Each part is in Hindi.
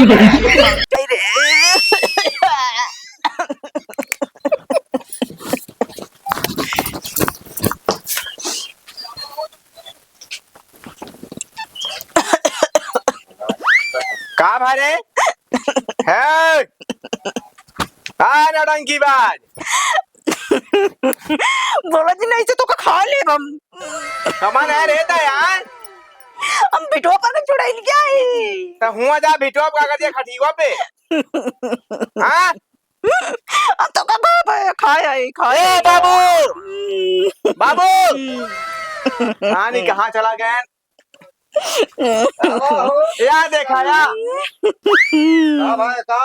का भरे है नौटंकी बाज बोला जी नहीं से तो खा ले हम कमान है रहता यार हम बिटवा पर चुड़ैल क्या है तो हुआ जा बिटवा का कर दिया खटीवा पे हां अब तो का बाप है खाया है खाया ए बाबू बाबू नानी कहाँ चला गया या देखा या का भाई का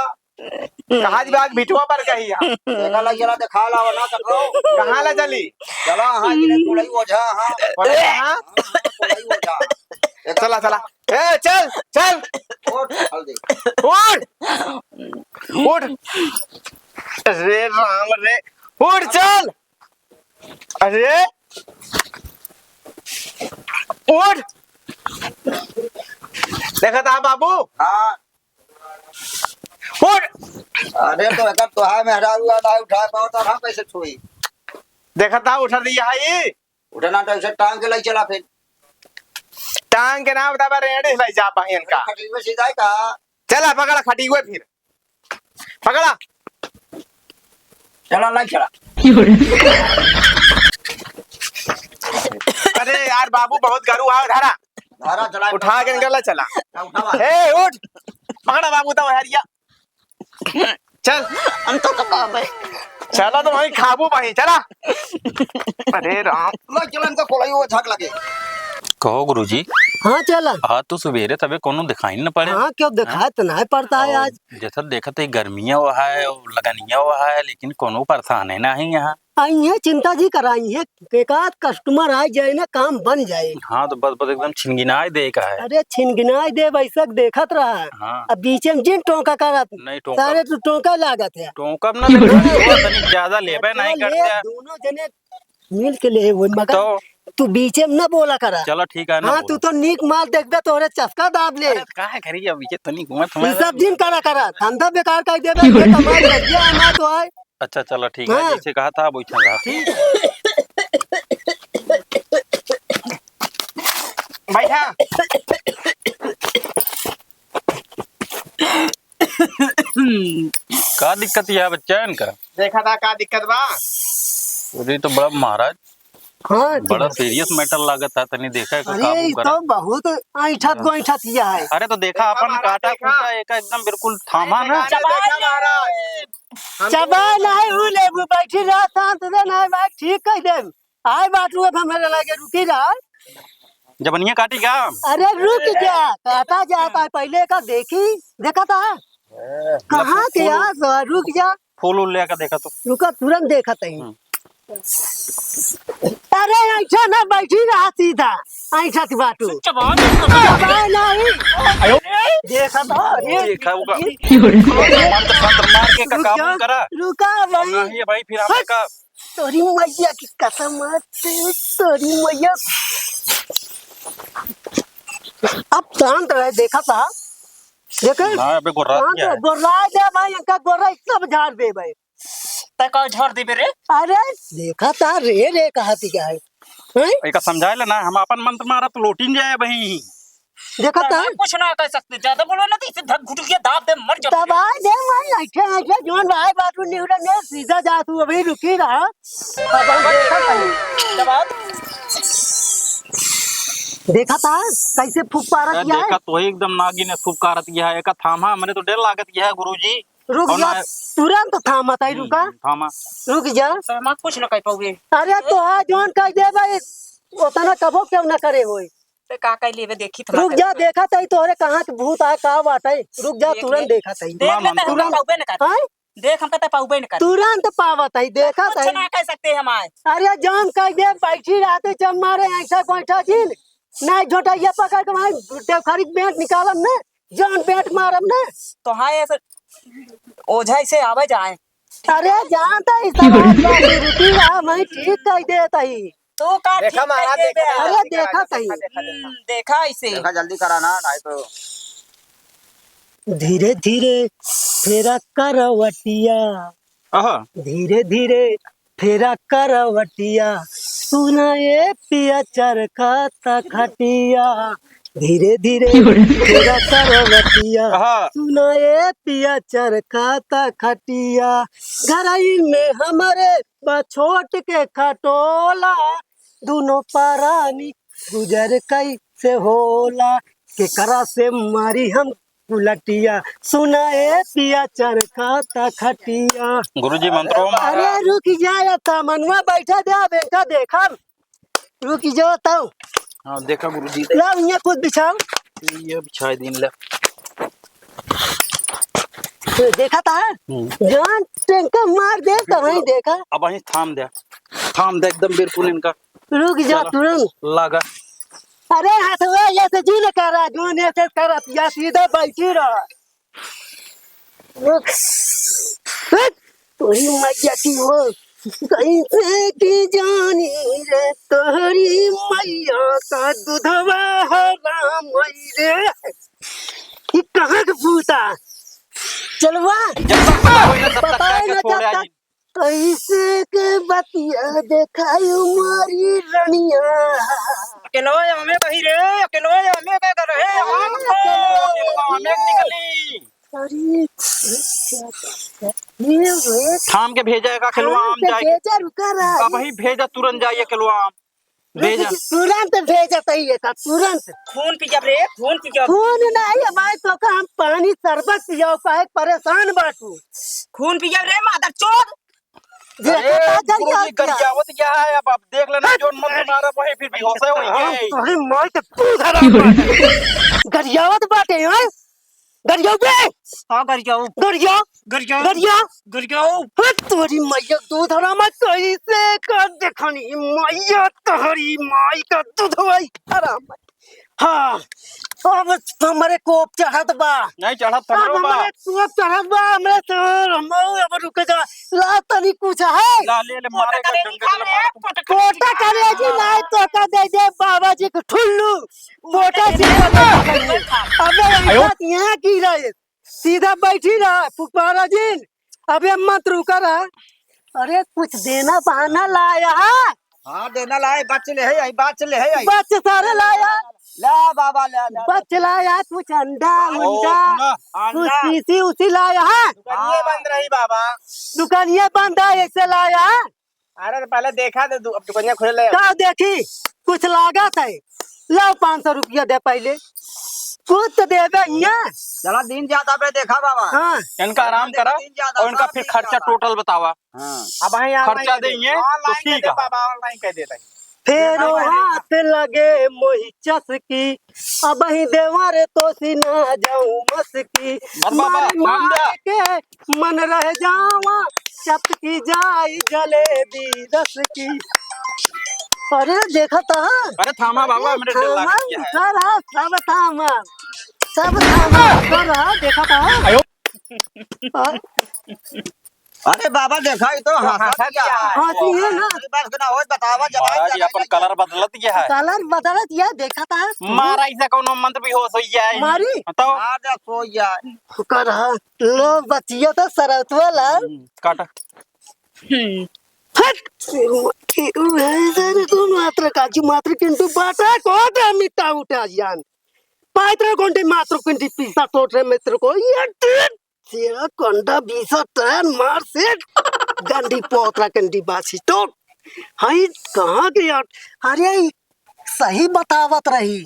कहाँ जी बाग बिटवा पर कही या देखा लग जरा देखा ला वरना कटरो कहाँ ला चली चला हां जिने कोलाई ओझा हां बोले कहाँ कोलाई ओझा चला चला ए चल चल उठ चल दे उठ अरे राम रे उठ चल अरे उठ देखा था बाबू हां उठ अरे तो एक तो है मेहरा हुआ ना उठा पाओ तो हम कैसे छुई देखा था उठा दिया है ये उठना तो ऐसे टांग के ले चला फिर टांग के नाम बता रेडी ले जा बहन का खटी में सीधा का चला पकड़ा खटी हुए फिर पकड़ा चला ले चला अरे यार बाबू बहुत गरू आओ धारा धारा चला उठा के निकला चला उठावा ए उठ पकड़ा बाबू तो हरिया चल हम तो का बाप है चला तो वही खाबू वही चला अरे राम ले चला इनका कोलाई ओझा लगे कहो गुरुजी हाँ चला आज तो सवेरे तबे कोनो दिखाई न पड़े। हाँ क्यों दिखाई तो नहीं पड़ता है आज जैसा देखा तो गर्मियाँ हुआ है और लगनिया हुआ है लेकिन कोनो परेशान है ना है यहाँ आई है चिंता जी कराई है एकाध कस्टमर आ जाए ना काम बन जाए। हाँ तो बस एकदम छिनगिनाई दे का है। अरे छिनगिनाई दे वैसा देखत रहा है। हाँ अब बीच में जिन टोंका करत नहीं टोंका सारे तो टोंका लागत है टोंका ना तनिक ज्यादा लेबे नहीं ले करते दोनों जने मिल के ले वो मगर तो तू बीच में न बोला करा। चलो ठीक है ना हाँ तू तो नीक माल देखबे तोरे चस्का दाब ले काहे करी अब ये तनिक मत ये सब दिन करा करा धंधा बेकार कर देबे ये कमाई लग गया ना तो है। अच्छा चलो ठीक है जैसे कहा था वैसा रहा बैठा का दिक्कत है बच्चा इनका देखा था का दिक्कत बा अरे तो बड़ा महाराज हाँ बड़ा सीरियस मैटर लागत है तनी देखा है अरे काबू ये करा तो बहुत ऐठत को ऐठत किया है। अरे तो देखा अपन काटा कूटा एक एकदम बिल्कुल थामा ना देखा महाराज चबा नहीं हुले वो बैठी रहा शांत से नहीं बैठ ठीक कह दे आए बाटू अब हमारे लगे रुकी रहा। जबनिया काटी क्या अरे रुक जा काटा जाता है पहले का देखी देखा था कहाँ के यार रुक जा फूल उल लेकर देखा तो रुका तुरंत देखा था अरे ऐसा ना बैठी रहा सीधा ऐसा बाटू नहीं देखा था देखा होगा मंत्र संत्र मार के का काबू करा रुका भाई नहीं भाई फिर आपने का तोरी मैया की कसम तोरी मैया अब शांत रहे देखा था देखे ना अबे गोरा क्या है गोरा दे भाई इनका गोरा सब झाड़ दे भाई तक झड़ दे रे अरे देखा था रे कहती क्या है एक समझा लेना हम अपन मंत्र मारा तो लोटिन जाए भाई देखा था कुछ ना कह सकते ज्यादा बोलो ना तो इसे धक घुट के दाब दे मर जाओ दबाई दे भाई ऐसे जोन भाई बाटू निवड़ा ने सीधा जा तू अभी रुकी रहा अब हम देखा था कैसे फूक पारत किया है। देखा तो ही एकदम नागी ने खूब कारत किया है एक थामा हमने तो डर लागत किया है गुरुजी रुक जा तुरंत थामा ताई रुका थामा रुक जा तो मत कुछ ना कह पाओगे अरे तो आ जोन कह दे भाई उतना कबो क्यों ना करे होई तो का कह लेवे देखी रुक जा देखा तई तोरे कहां के भूत आए का बाटे रुक जा तुरंत देखा तई देख ले तो हम पाऊबे ना कर हां देख हम तो पाऊबे ना कर तुरंत पावत है देखा कुछ तई ना कह सकते हम आए अरे जान कह दे बैठी रहते जब मारे ऐसा कोइठा दिन नहीं झोटा ये पकड़ के भाई देवखारी पेट निकालम ना जान पेट मारम ना तो हां ऐसे ओझा से आवे जाए अरे जानता ही सब रुकी रहा मैं ठीक कह देता ही तो का देखा महाराज अरे देखा तई देखा इसे देखा जल्दी कराना नहीं तो धीरे धीरे फेरा करवटिया, आहा धीरे धीरे फेरा करवटिया, सुनाए पिया चरखा ता खटिया, धीरे धीरे फेरा करवटिया, आहा सुनाए पिया चरखा ता खटिया, घरई में हमारे छोट के खटोला, दोनों पारानी गुजर कैसे होला, के करा से मारी हम उलटिया, सुनाए पिया चरखा ता खटिया। गुरुजी मंत्रों अरे रुक जाया था मनवा बैठा दे बेटा देखा, रुक जाओ तो हाँ देखा गुरुजी लाओ यहाँ कुछ बिछाओ। ये बिछाई दिन ले तो देखा था जान टेंका मार दे तो वही देखा। अब वहीं थाम दे एकदम बिल्कुल इनका रुक जा चलो। तुरंत। लगा अरे हथवा ऐसे जी न करा जो ऐसे करा या सीधा बैठी रहा। रुक तोरी मैया की हो कैसे की जानी रे तोरी मैया का दूधवा हराम रे, ये कहाँ का भूता चलवा बताए न जाता कैसे के बतिया देखाई मारी रनिया। अकेलो हमें कही रे, अकेलो हमें क्या कर रहे हमें निकली। अरे ये वे थाम के भेजेगा खिलवा आम जाएगी। भेजा रुका रहा अब ही भेजा तुरंत जाइए खिलवा आम भेजा तुरंत भेजा चाहिए था तुरंत। खून पी जब रे, खून पी जब, खून नहीं हमारे तो का हम पानी शरबत पियो का परेशान बाटू। खून पी जब रे मादर चोद। गुरुजी गरियावत क्या है अब देख लेना जो मन मारा वही फिर भी होसे होई अरे मार के तू धरा गरियावत बाटे हैं गरियाव बे। हां कर जाओ, गरियाव गरियाव, गरियाव गरियाव। तोरी मैया दूध हरा मत कैसे कर देखनी मैया तोहरी माई का दूध भाई आराम। हाँ अब हमारे कोप चढ़त बा, नहीं चढ़त अब हमरो बा हमारे कोप चढ़त बा हमरे सर हम अब रुक जा ला तनी कुछ है ला ले ले मारे का डंडे ले मारे कोटा करे जी नहीं तो का दे दे बाबा जी को ठुल्लू मोटा से अबे ऐसा यहाँ की रहे सीधा बैठी रहा फुकवारा जी। अबे मत रुका रहा। अरे कुछ देना बहाना लाया है। हाँ देना लाए बच ले है बात चले है बच सारे लाया ला बाबा ला बच लाया कुछ अंडा उंडा कुछ अंडा सीसी उसी लाया है। दुकानिए बंद रही बाबा। दुकानिया बंद है ऐसे लाया है। अरे तो पहले देखा दे अब दुकानिया खुले ले क्या देखी कुछ लागत है लो 500 रुपया दे पहले कुछ तो देवे यहाँ। चला दिन ज्यादा पे देखा बाबा। हाँ इनका आराम करा और इनका फिर खर्चा टोटल बतावा। अब खर्चा देंगे तो ठीक है बाबा ऑनलाइन कह देता फिर हाथ लगे मोही चसकी अब ही देवर तो सीना जाऊं मस्की बाबा, मार नाम मार के मन रह जावा चपकी जाई जलेबी रस की। अरे देखा था अरे थामा बाबा मेरे दिल लग गया है कर रहा सब थामा कर रहा देखा था। हाँ, अरे बाबा देखा ही तो हंसा क्या हंसी है ना बस ना हो बतावा महाराज अपन कलर बदलत गया है कलर बदलत यह देखा था मारा ऐसा कोनो मंत्र भी हो सही है मारी तो आज सो जाए कर रहा लो बचिया तो सरत वाला काट हट को मात्र काजू मात्र किंतु बाटा कोट मिटा उठा जान पात्र कोंटे मात्र किंतु पिसा टोटरे मित्र को ये तेरा कंडा बीसा टन मार से गंदी पोतरा कंडी बासी टोट हाई कहाँ गया। अरे सही बतावत रही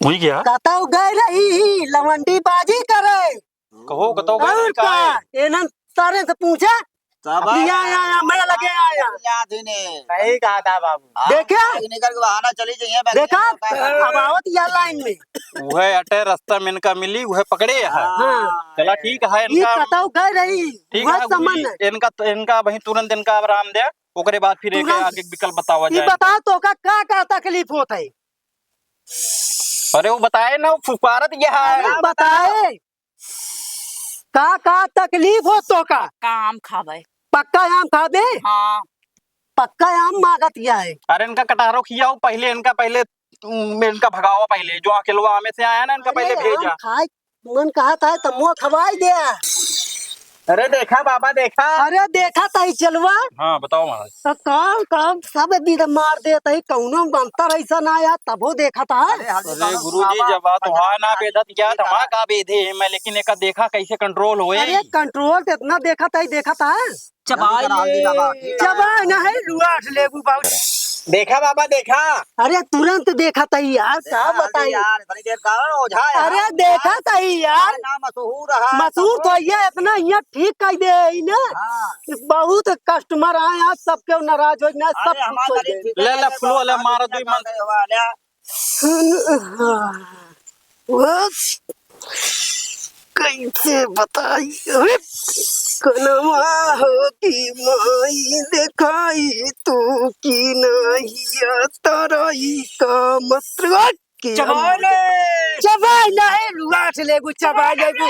हुई गया कहता गए रही लवंडी बाजी करे कहो कतो और का एनन सारे से पूछा सब आया मैं लगे आया याद ही ने सही कहा था बाबू देखा निकल के बहाना चली जाइए देखा अब आवत या लाइन में वह अटे रास्ता में इनका मिली वह पकड़े है हाँ चला ठीक है ये इनका कताऊ गए रही ठीक वह है समन गुरुजी, इनका वही तुरंत इनका आराम दे ओकरे बाद फिर एक तुरंत। आगे विकल्प बतावा ये जाए। बताओ तो का तकलीफ होता है अरे वो बताए ना वो फुकारत यह है बताए का तकलीफ हो तो का काम खावे। पक्का आम खा दे हाँ पक्का आम मांगत या है। अरे इनका कटारो किया पहले इनका भगाओ पहले जो अकेलवा में से आया ना इनका पहले भेजा खाए मन कहा था तमुआ खवाई दे। अरे देखा बाबा देखा। अरे देखा था चलवा हाँ बताओ महाराज। तो काम काम सब भी मार देता है कौनो अंतर ऐसा ना आया तबो देखा था। अरे गुरुजी जब तुहार ना बेदत क्या धमा का बेधे मैं लेकिन एक देखा कैसे कंट्रोल हुए। अरे कंट्रोल तो इतना देखा था चबाई चबा ना है लुआठ लेबू बाबू। देखा बाबा देखा। अरे तुरंत देखा था यार क्या बताई यार बड़ी देर का ओझा है। अरे देखा था यार ना मशहूर रहा मसूर तो ये इतना यहाँ ठीक कर दे है ना। हाँ। बहुत कस्टमर आए आज सबके नाराज हो ना सब अरे हमारा कुछ हो गए। ले ले फ्लो ले मारा दुई मन। वो कैसे बताई अरे कनवा हो की माई दिखाई तू की नहीं तरई का मतलब की चबाई ना है लुआठ लेगु चबाई लेगु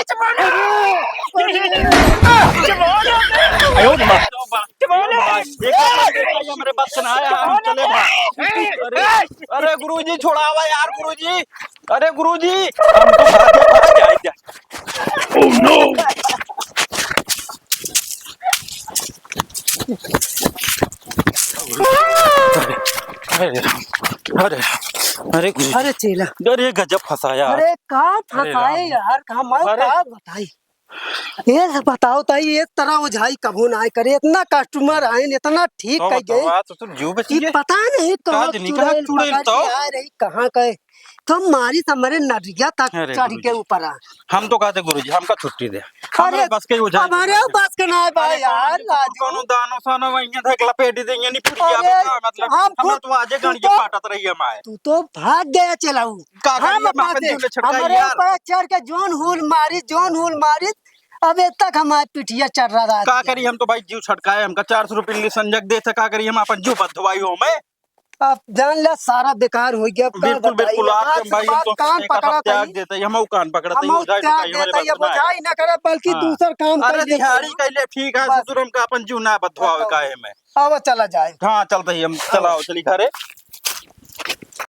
हमारे बात सुनाया हम चले भाई। अरे गुरुजी छोड़ावा यार गुरुजी। अरे गुरुजी हम तो भागे जाए। Oh no. अरे अरे अरे अरे चेला अरे गजब फंसाया। अरे का फसाए यार का मैं का बताई ये बताओ ताई ये तरह ओझाई कबू ना करे इतना कस्टमर आए इतना ठीक कह गए तो जीव बच ये गए। पता नहीं कहाँ चुड़ैल तो आ रही कहाँ गए तो मारी हमारे नरिया तक अरे चढ़ के ऊपर आ। हम तो कहते गुरुजी हमका छुट्टी दे। हमारे बस के उठा हमारे बस का ना है भाई यार कोनो दानो सानो वहीं धक लपेट देंगे नहीं पुड़िया अरे, बता मतलब हम हम तो आजे तू गाड़ी तो- पाटत रही है माए। तू तो भाग गया चलाऊ का करिए, हम मैं अपन पासे जीव ले छटकाई हमारे यार। ऊपर चढ़ के जोन हुल मारी अब तक हमारे पिटिया चढ़ रहा का करी हम तो भाई जीव छटकाए हमका 400 रुपये लिए संजक दे थे का करी हम अपन जीव बधवाई हो मैं। अब जान ले सारा बेकार हो गया बिल्कुल बिल्कुल आपके भाई हम तो कान एक पकड़ा त्याग देते हम कान पकड़ते हम उधाई त्याग टुकाई हमारे देता ये बस ना बुझाई ना करे बल्कि हाँ। दूसर काम अरे कर दिहाड़ी कैले ठीक है बस। ससुर हमका अपन जीव ना बधवावे काहे में। अब चला जाए हाँ चलते ही हम चलाओ चली घरे।